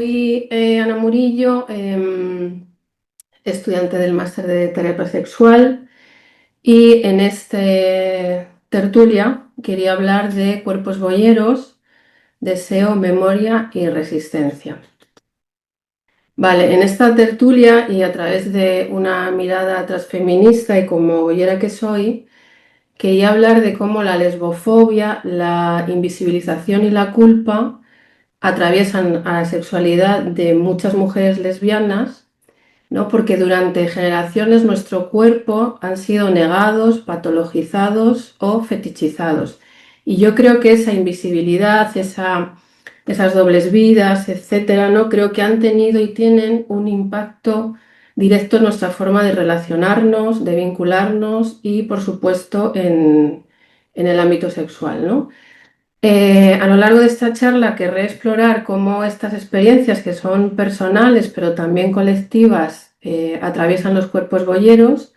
soy Ana Murillo, estudiante del máster de terapia sexual y en este tertulia quería hablar de cuerpos boyeros, deseo, memoria y resistencia. Vale, en esta tertulia y a través de una mirada transfeminista y como boyera que soy, quería hablar de cómo la lesbofobia, la invisibilización y la culpa atraviesan a la sexualidad de muchas mujeres lesbianas, ¿no? Porque durante generaciones nuestro cuerpo han sido negados, patologizados o fetichizados. Y yo creo que esa invisibilidad, esas dobles vidas, etcétera, ¿no? Creo que han tenido y tienen un impacto directo en nuestra forma de relacionarnos, de vincularnos y, por supuesto, en el ámbito sexual, ¿no? A lo largo de esta charla querré explorar cómo estas experiencias, que son personales pero también colectivas, atraviesan los cuerpos boyeros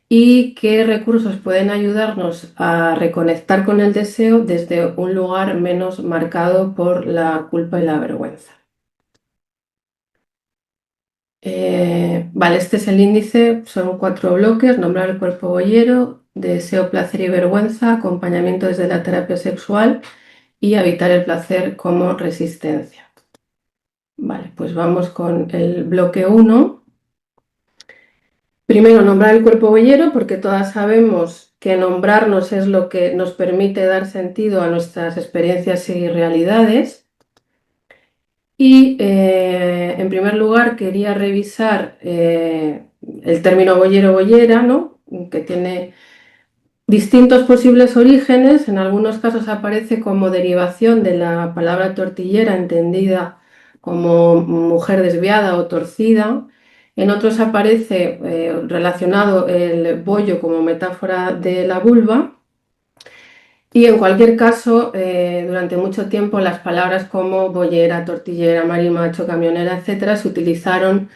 y qué recursos pueden ayudarnos a reconectar con el deseo desde un lugar menos marcado por la culpa y la vergüenza. Vale, este es el índice, son 4 bloques: nombrar el cuerpo boyero, deseo, placer y vergüenza, acompañamiento desde la terapia sexual y habitar el placer como resistencia. Vale, pues vamos con el bloque 1. Primero, nombrar el cuerpo boyero, porque todas sabemos que nombrarnos es lo que nos permite dar sentido a nuestras experiencias y realidades. Y en primer lugar quería revisar el término boyero-boyera, ¿no? Que tiene distintos posibles orígenes. En algunos casos aparece como derivación de la palabra tortillera, entendida como mujer desviada o torcida. En otros aparece relacionado el bollo como metáfora de la vulva. Y en cualquier caso, durante mucho tiempo las palabras como boyera, tortillera, marimacho, camionera, etcétera, se utilizaron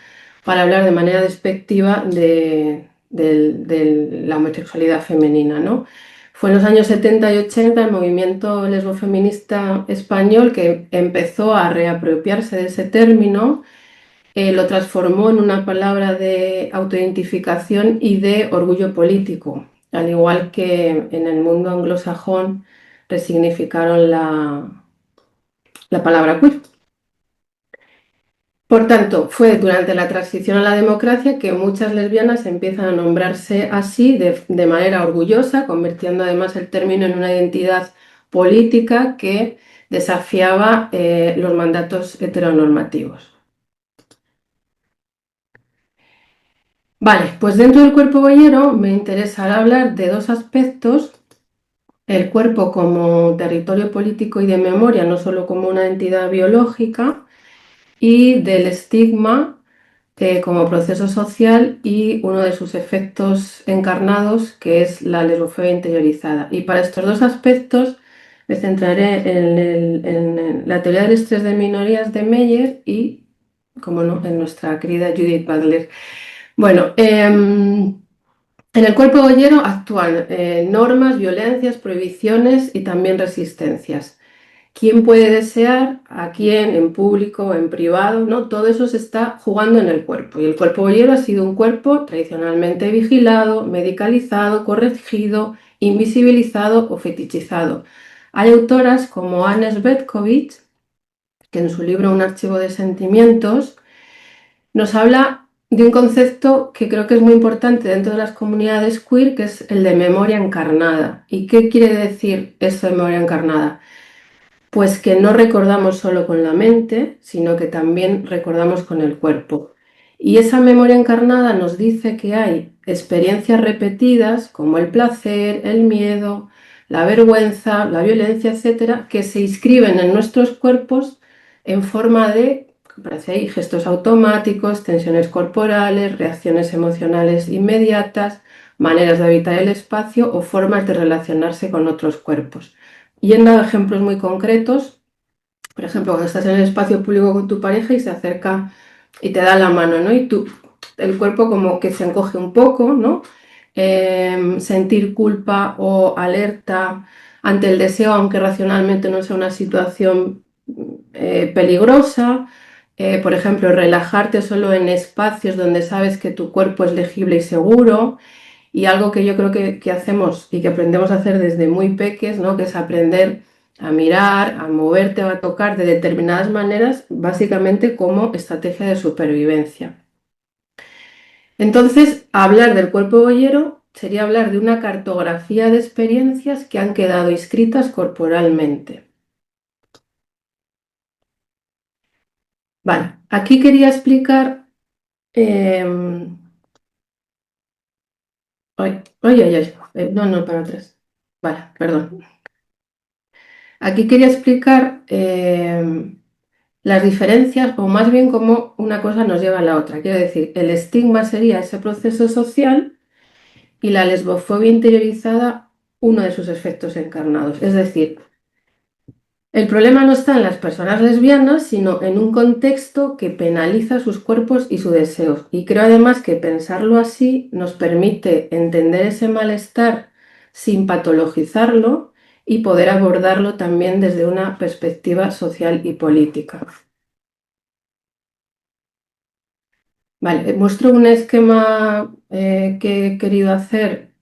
para hablar de manera despectiva de la homosexualidad femenina, ¿no? Fue en los años 70 y 80 el movimiento lesbofeminista español que empezó a reapropiarse de ese término, lo transformó en una palabra de autoidentificación y de orgullo político, al igual que en el mundo anglosajón resignificaron la palabra queer. Por tanto, fue durante la transición a la democracia que muchas lesbianas empiezan a nombrarse así de manera orgullosa, convirtiendo además el término en una identidad política que desafiaba los mandatos heteronormativos. Vale, pues dentro del cuerpo boyero me interesará hablar de 2 aspectos: el cuerpo como territorio político y de memoria, no solo como una entidad biológica, y del estigma como proceso social y uno de sus efectos encarnados, que es la lesbofobia interiorizada. Y para estos 2 aspectos me centraré en la teoría del estrés de minorías de Meyer y, como no, en nuestra querida Judith Butler. Bueno, en el cuerpo boyero actúan normas, violencias, prohibiciones y también resistencias. ¿Quién puede desear a quién, en público, en privado? ¿No? Todo eso se está jugando en el cuerpo. Y el cuerpo boyero ha sido un cuerpo tradicionalmente vigilado, medicalizado, corregido, invisibilizado o fetichizado. Hay autoras como Anne Svetkovich, que en su libro Un archivo de sentimientos nos habla de un concepto que creo que es muy importante dentro de las comunidades queer, que es el de memoria encarnada. ¿Y qué quiere decir esto de memoria encarnada? Pues que no recordamos solo con la mente, sino que también recordamos con el cuerpo. Y esa memoria encarnada nos dice que hay experiencias repetidas como el placer, el miedo, la vergüenza, la violencia, etcétera, que se inscriben en nuestros cuerpos en forma de, parece ahí, gestos automáticos, tensiones corporales, reacciones emocionales inmediatas, maneras de habitar el espacio o formas de relacionarse con otros cuerpos. Yendo a ejemplos muy concretos, por ejemplo, cuando estás en el espacio público con tu pareja y se acerca y te da la mano, ¿no? Y el cuerpo como que se encoge un poco, ¿no? Sentir culpa o alerta ante el deseo, aunque racionalmente no sea una situación peligrosa. Por ejemplo, relajarte solo en espacios donde sabes que tu cuerpo es legible y seguro. Y algo que yo creo que hacemos y que aprendemos a hacer desde muy peques, ¿no? Que es aprender a mirar, a moverte o a tocar de determinadas maneras, básicamente como estrategia de supervivencia. Entonces, hablar del cuerpo boyero sería hablar de una cartografía de experiencias que han quedado inscritas corporalmente. Vale, aquí quería explicar... ay, ay, ay, ay, no, no, para atrás. Vale, perdón. Aquí quería explicar las diferencias, o más bien cómo una cosa nos lleva a la otra. Quiero decir, el estigma sería ese proceso social y la lesbofobia interiorizada, uno de sus efectos encarnados. Es decir, el problema no está en las personas lesbianas, sino en un contexto que penaliza sus cuerpos y sus deseos. Y creo además que pensarlo así nos permite entender ese malestar sin patologizarlo y poder abordarlo también desde una perspectiva social y política. Vale, muestro un esquema que he querido hacer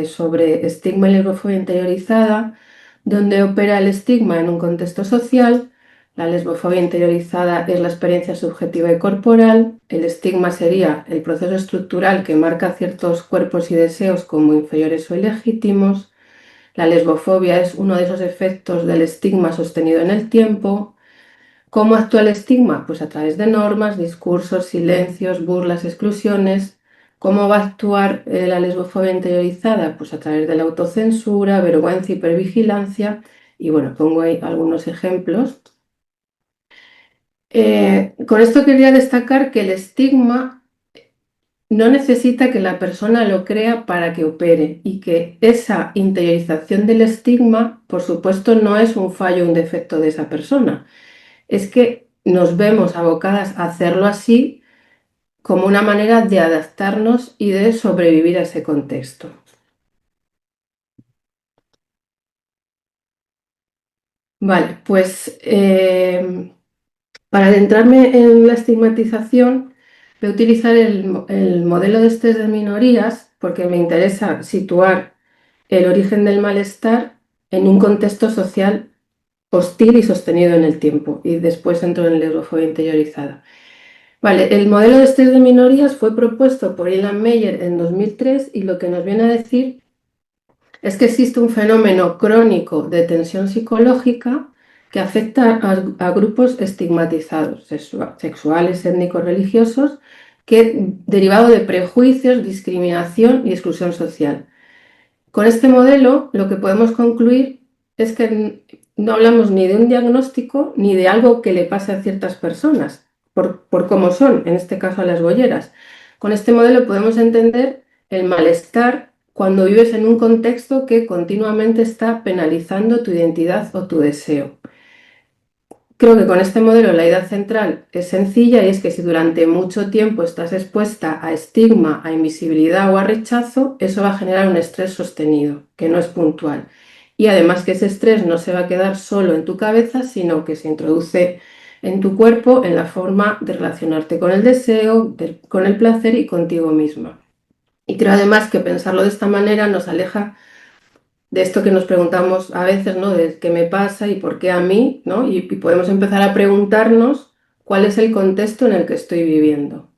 sobre estigma y lesbofobia interiorizada, donde opera el estigma en un contexto social. La lesbofobia interiorizada es la experiencia subjetiva y corporal. El estigma sería el proceso estructural que marca ciertos cuerpos y deseos como inferiores o ilegítimos. La lesbofobia es uno de esos efectos del estigma sostenido en el tiempo. ¿Cómo actúa el estigma? Pues a través de normas, discursos, silencios, burlas, exclusiones. ¿Cómo va a actuar la lesbofobia interiorizada? Pues a través de la autocensura, vergüenza, hipervigilancia. Y bueno, pongo ahí algunos ejemplos. Con esto quería destacar que el estigma no necesita que la persona lo crea para que opere y que esa interiorización del estigma, por supuesto, no es un fallo o un defecto de esa persona. Es que nos vemos abocadas a hacerlo así como una manera de adaptarnos y de sobrevivir a ese contexto. Vale, pues para adentrarme en la estigmatización, voy a utilizar el modelo de estrés de minorías porque me interesa situar el origen del malestar en un contexto social hostil y sostenido en el tiempo, y después entro en la eurofobia interiorizada. Vale, el modelo de estrés de minorías fue propuesto por Ilan Meyer en 2003 y lo que nos viene a decir es que existe un fenómeno crónico de tensión psicológica que afecta a grupos estigmatizados, sexuales, étnicos, religiosos, que derivado de prejuicios, discriminación y exclusión social. Con este modelo, lo que podemos concluir es que no hablamos ni de un diagnóstico ni de algo que le pase a ciertas personas, por cómo son, en este caso a las bolleras. Con este modelo podemos entender el malestar cuando vives en un contexto que continuamente está penalizando tu identidad o tu deseo. Creo que con este modelo la idea central es sencilla y es que si durante mucho tiempo estás expuesta a estigma, a invisibilidad o a rechazo, eso va a generar un estrés sostenido, que no es puntual. Y además que ese estrés no se va a quedar solo en tu cabeza, sino que se introduce en tu cuerpo en la forma de relacionarte con el deseo, con el placer y contigo misma. Y creo además que pensarlo de esta manera nos aleja de esto que nos preguntamos a veces, ¿no? De qué me pasa y por qué a mí, ¿no? Y podemos empezar a preguntarnos cuál es el contexto en el que estoy viviendo.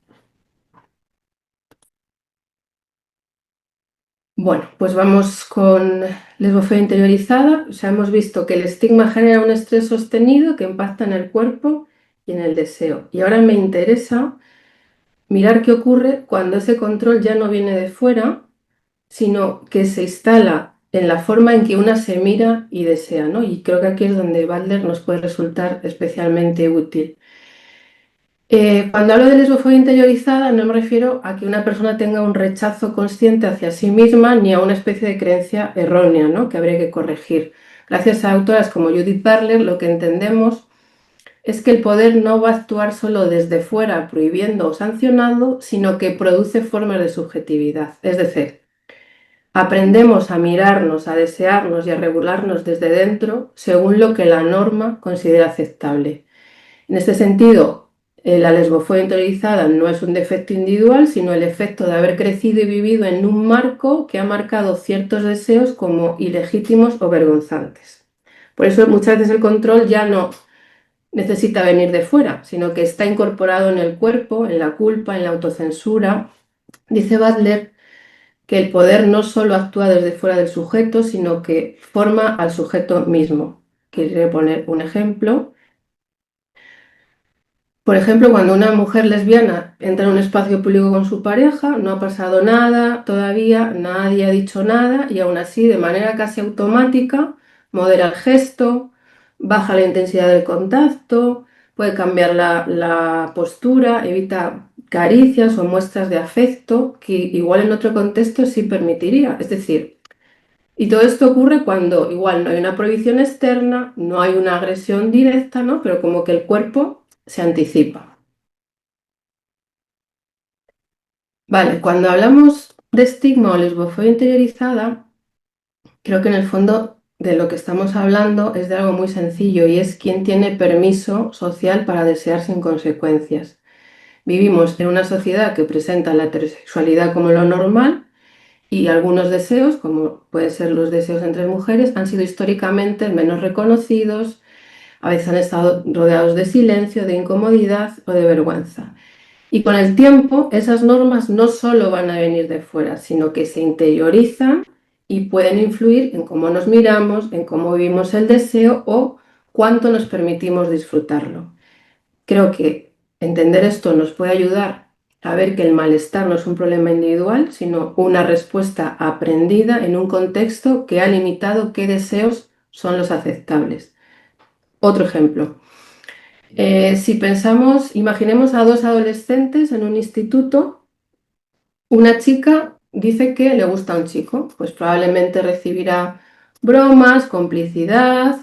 Bueno, pues vamos con lesbofobia interiorizada. O sea, hemos visto que el estigma genera un estrés sostenido que impacta en el cuerpo y en el deseo. Y ahora me interesa mirar qué ocurre cuando ese control ya no viene de fuera, sino que se instala en la forma en que una se mira y desea, ¿no? Y creo que aquí es donde Butler nos puede resultar especialmente útil. Cuando hablo de lesbofobia interiorizada no me refiero a que una persona tenga un rechazo consciente hacia sí misma ni a una especie de creencia errónea, ¿no? Que habría que corregir. Gracias a autoras como Judith Butler, lo que entendemos es que el poder no va a actuar solo desde fuera, prohibiendo o sancionando, sino que produce formas de subjetividad. Es decir, aprendemos a mirarnos, a desearnos y a regularnos desde dentro según lo que la norma considera aceptable. En este sentido, La lesbofobia interiorizada no es un defecto individual, sino el efecto de haber crecido y vivido en un marco que ha marcado ciertos deseos como ilegítimos o vergonzantes. Por eso muchas veces el control ya no necesita venir de fuera, sino que está incorporado en el cuerpo, en la culpa, en la autocensura. Dice Butler que el poder no solo actúa desde fuera del sujeto, sino que forma al sujeto mismo. Quiero poner un ejemplo. Por ejemplo, cuando una mujer lesbiana entra en un espacio público con su pareja, no ha pasado nada todavía, nadie ha dicho nada y aún así, de manera casi automática, modera el gesto, baja la intensidad del contacto, puede cambiar la postura, evita caricias o muestras de afecto que igual en otro contexto sí permitiría. Es decir, y todo esto ocurre cuando igual no hay una prohibición externa, no hay una agresión directa, ¿no? Pero como que el cuerpo se anticipa. Vale, cuando hablamos de estigma o lesbofobia interiorizada, creo que en el fondo de lo que estamos hablando es de algo muy sencillo y es quién tiene permiso social para desear sin consecuencias. Vivimos en una sociedad que presenta la heterosexualidad como lo normal y algunos deseos, como pueden ser los deseos entre mujeres, han sido históricamente menos reconocidos, a veces han estado rodeados de silencio, de incomodidad o de vergüenza. Y con el tiempo, esas normas no solo van a venir de fuera, sino que se interiorizan y pueden influir en cómo nos miramos, en cómo vivimos el deseo o cuánto nos permitimos disfrutarlo. Creo que entender esto nos puede ayudar a ver que el malestar no es un problema individual, sino una respuesta aprendida en un contexto que ha limitado qué deseos son los aceptables. Otro ejemplo. Si pensamos, imaginemos a dos adolescentes en un instituto, una chica dice que le gusta a un chico, pues probablemente recibirá bromas, complicidad,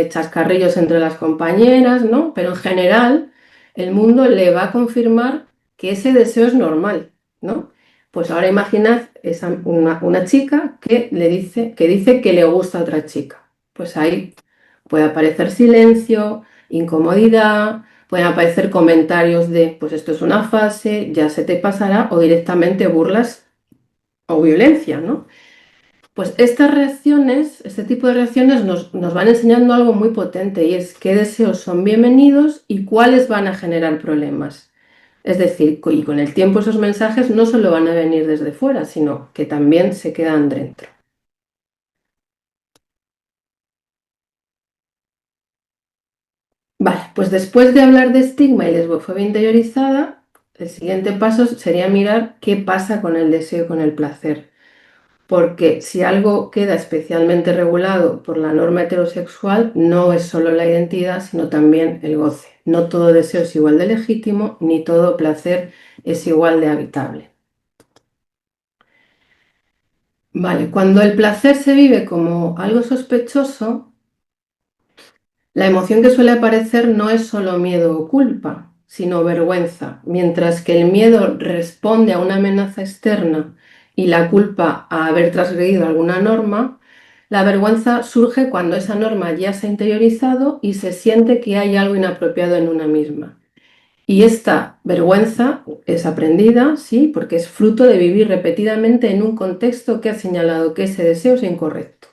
chascarrillos entre las compañeras, ¿no? Pero en general el mundo le va a confirmar que ese deseo es normal, ¿no? Pues ahora imaginad una chica que dice que le gusta a otra chica. Pues ahí puede aparecer silencio, incomodidad, pueden aparecer comentarios de, pues esto es una fase, ya se te pasará, o directamente burlas o violencia, ¿no? Pues estas reacciones, este tipo de reacciones nos van enseñando algo muy potente y es qué deseos son bienvenidos y cuáles van a generar problemas. Es decir, y con el tiempo esos mensajes no solo van a venir desde fuera, sino que también se quedan dentro. Vale, pues después de hablar de estigma y lesbofobia interiorizada, el siguiente paso sería mirar qué pasa con el deseo y con el placer. Porque si algo queda especialmente regulado por la norma heterosexual, no es solo la identidad, sino también el goce. No todo deseo es igual de legítimo, ni todo placer es igual de habitable. Vale, cuando el placer se vive como algo sospechoso, la emoción que suele aparecer no es solo miedo o culpa, sino vergüenza, mientras que el miedo responde a una amenaza externa y la culpa a haber transgredido alguna norma, la vergüenza surge cuando esa norma ya se ha interiorizado y se siente que hay algo inapropiado en una misma. Y esta vergüenza es aprendida, sí, porque es fruto de vivir repetidamente en un contexto que ha señalado que ese deseo es incorrecto.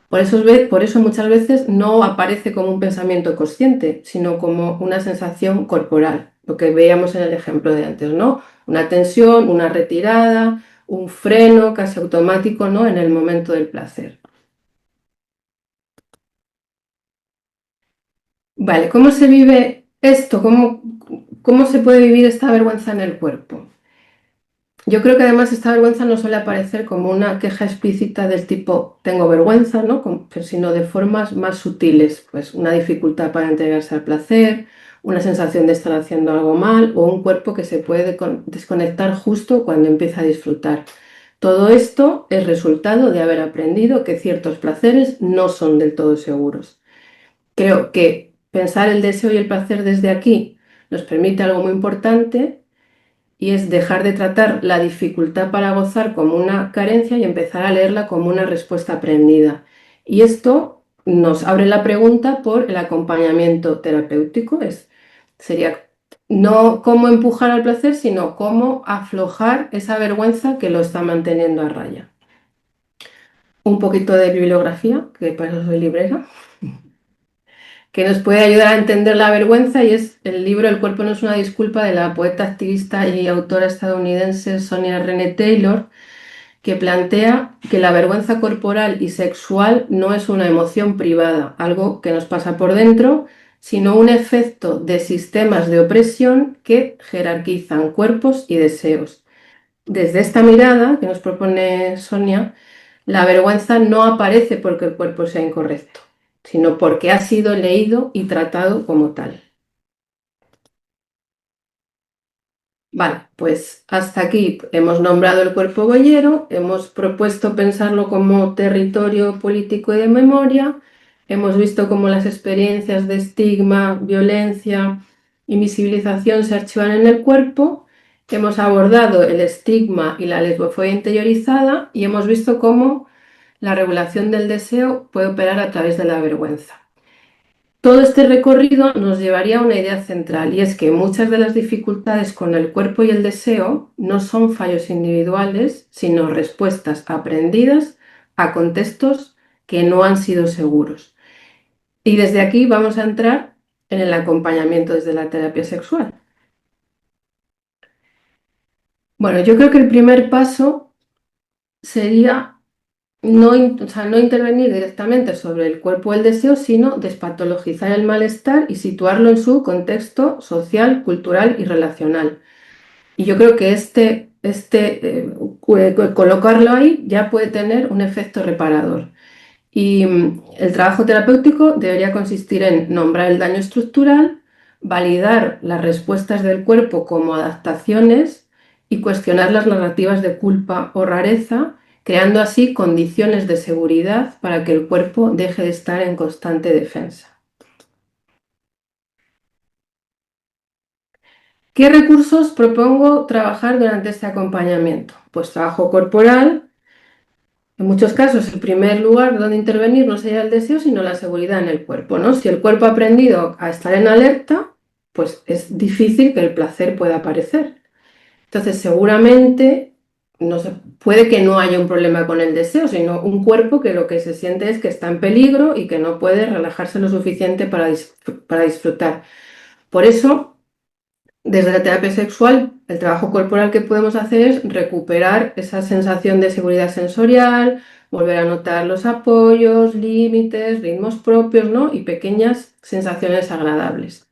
Por eso muchas veces no aparece como un pensamiento consciente, sino como una sensación corporal, lo que veíamos en el ejemplo de antes, ¿no? Una tensión, una retirada, un freno casi automático, ¿no? En el momento del placer. Vale, ¿cómo se vive esto? ¿Cómo se puede vivir esta vergüenza en el cuerpo? Yo creo que además esta vergüenza no suele aparecer como una queja explícita del tipo tengo vergüenza, ¿no? Sino de formas más sutiles, pues una dificultad para entregarse al placer, una sensación de estar haciendo algo mal o un cuerpo que se puede desconectar justo cuando empieza a disfrutar. Todo esto es resultado de haber aprendido que ciertos placeres no son del todo seguros. Creo que pensar el deseo y el placer desde aquí nos permite algo muy importante y es dejar de tratar la dificultad para gozar como una carencia y empezar a leerla como una respuesta aprendida. Y esto nos abre la pregunta por el acompañamiento terapéutico. Sería No cómo empujar al placer, sino cómo aflojar esa vergüenza que lo está manteniendo a raya. Un poquito de bibliografía, que para eso soy librera, que nos puede ayudar a entender la vergüenza y es el libro El cuerpo no es una disculpa de la poeta, activista y autora estadounidense Sonia Renee Taylor, que plantea que la vergüenza corporal y sexual no es una emoción privada, algo que nos pasa por dentro, sino un efecto de sistemas de opresión que jerarquizan cuerpos y deseos. Desde esta mirada que nos propone Sonia, la vergüenza no aparece porque el cuerpo sea incorrecto, sino porque ha sido leído y tratado como tal. Vale, pues hasta aquí hemos nombrado el cuerpo boyero, hemos propuesto pensarlo como territorio político y de memoria, hemos visto cómo las experiencias de estigma, violencia, invisibilización se archivan en el cuerpo, hemos abordado el estigma y la lesbofobia interiorizada y hemos visto cómo la regulación del deseo puede operar a través de la vergüenza. Todo este recorrido nos llevaría a una idea central y es que muchas de las dificultades con el cuerpo y el deseo no son fallos individuales, sino respuestas aprendidas a contextos que no han sido seguros. Y desde aquí vamos a entrar en el acompañamiento desde la terapia sexual. Bueno, yo creo que el primer paso sería o sea, no intervenir directamente sobre el cuerpo o el deseo, sino despatologizar el malestar y situarlo en su contexto social, cultural y relacional. Y yo creo que colocarlo ahí ya puede tener un efecto reparador. Y el trabajo terapéutico debería consistir en nombrar el daño estructural, validar las respuestas del cuerpo como adaptaciones y cuestionar las narrativas de culpa o rareza, creando así condiciones de seguridad para que el cuerpo deje de estar en constante defensa. ¿Qué recursos propongo trabajar durante este acompañamiento? Pues trabajo corporal. En muchos casos, el primer lugar donde intervenir no sería el deseo, sino la seguridad en el cuerpo, ¿no? Si el cuerpo ha aprendido a estar en alerta, pues es difícil que el placer pueda aparecer. Entonces, seguramente, no sé, puede que no haya un problema con el deseo, sino un cuerpo que lo que se siente es que está en peligro y que no puede relajarse lo suficiente para disfrutar. Por eso, desde la terapia sexual, el trabajo corporal que podemos hacer es recuperar esa sensación de seguridad sensorial, volver a notar los apoyos, límites, ritmos propios, ¿no? Y pequeñas sensaciones agradables.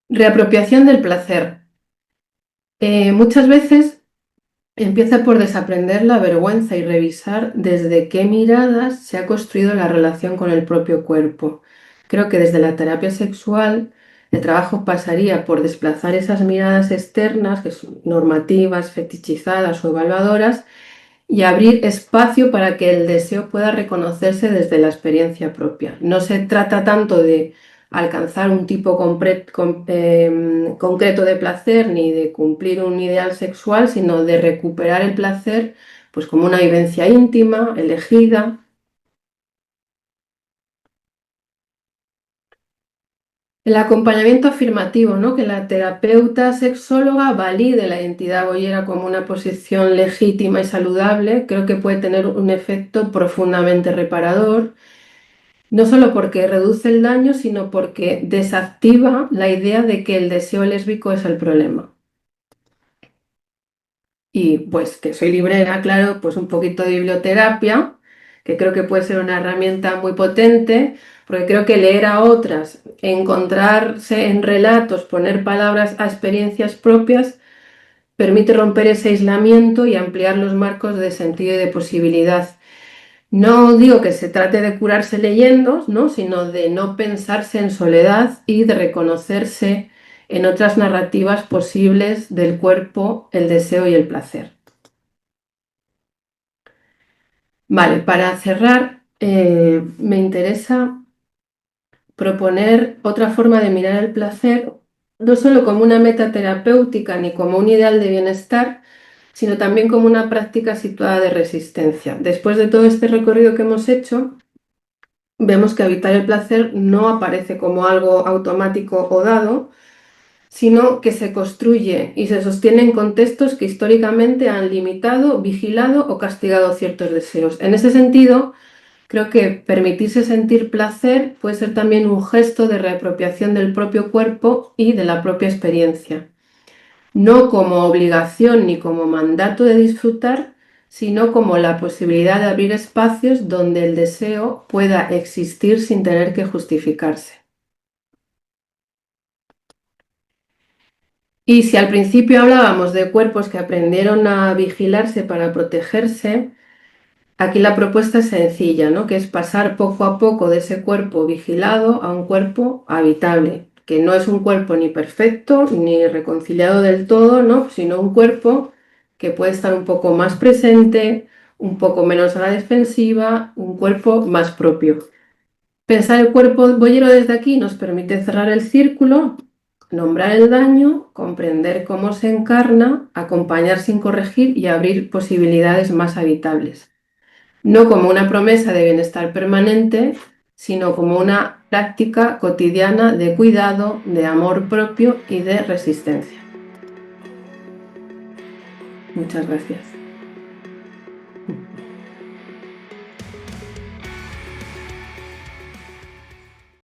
Reapropiación del placer. Muchas veces empieza por desaprender la vergüenza y revisar desde qué miradas se ha construido la relación con el propio cuerpo. Creo que desde la terapia sexual el trabajo pasaría por desplazar esas miradas externas, que son normativas, fetichizadas o evaluadoras, y abrir espacio para que el deseo pueda reconocerse desde la experiencia propia. No se trata tanto de alcanzar un tipo concreto de placer ni de cumplir un ideal sexual, sino de recuperar el placer pues como una vivencia íntima, elegida. El acompañamiento afirmativo, ¿no? Que la terapeuta sexóloga valide la identidad boyera como una posición legítima y saludable, creo que puede tener un efecto profundamente reparador. No solo porque reduce el daño, sino porque desactiva la idea de que el deseo lésbico es el problema. Y pues que soy librera, claro, pues un poquito de biblioterapia, que creo que puede ser una herramienta muy potente, porque creo que leer a otras, encontrarse en relatos, poner palabras a experiencias propias, permite romper ese aislamiento y ampliar los marcos de sentido y de posibilidad. No digo que se trate de curarse leyendo, ¿no? Sino de no pensarse en soledad y de reconocerse en otras narrativas posibles del cuerpo, el deseo y el placer. Vale, para cerrar, me interesa proponer otra forma de mirar el placer, no solo como una meta terapéutica ni como un ideal de bienestar, sino también como una práctica situada de resistencia. Después de todo este recorrido que hemos hecho, vemos que habitar el placer no aparece como algo automático o dado, sino que se construye y se sostiene en contextos que históricamente han limitado, vigilado o castigado ciertos deseos. En ese sentido, creo que permitirse sentir placer puede ser también un gesto de reapropiación del propio cuerpo y de la propia experiencia, no como obligación ni como mandato de disfrutar, sino como la posibilidad de abrir espacios donde el deseo pueda existir sin tener que justificarse. Y si al principio hablábamos de cuerpos que aprendieron a vigilarse para protegerse, aquí la propuesta es sencilla, ¿no? Que es pasar poco a poco de ese cuerpo vigilado a un cuerpo habitable, que no es un cuerpo ni perfecto ni reconciliado del todo, ¿no? Sino un cuerpo que puede estar un poco más presente, un poco menos a la defensiva, un cuerpo más propio. Pensar el cuerpo boyero desde aquí nos permite cerrar el círculo, nombrar el daño, comprender cómo se encarna, acompañar sin corregir y abrir posibilidades más habitables. No como una promesa de bienestar permanente, sino como una práctica cotidiana de cuidado, de amor propio y de resistencia. Muchas gracias.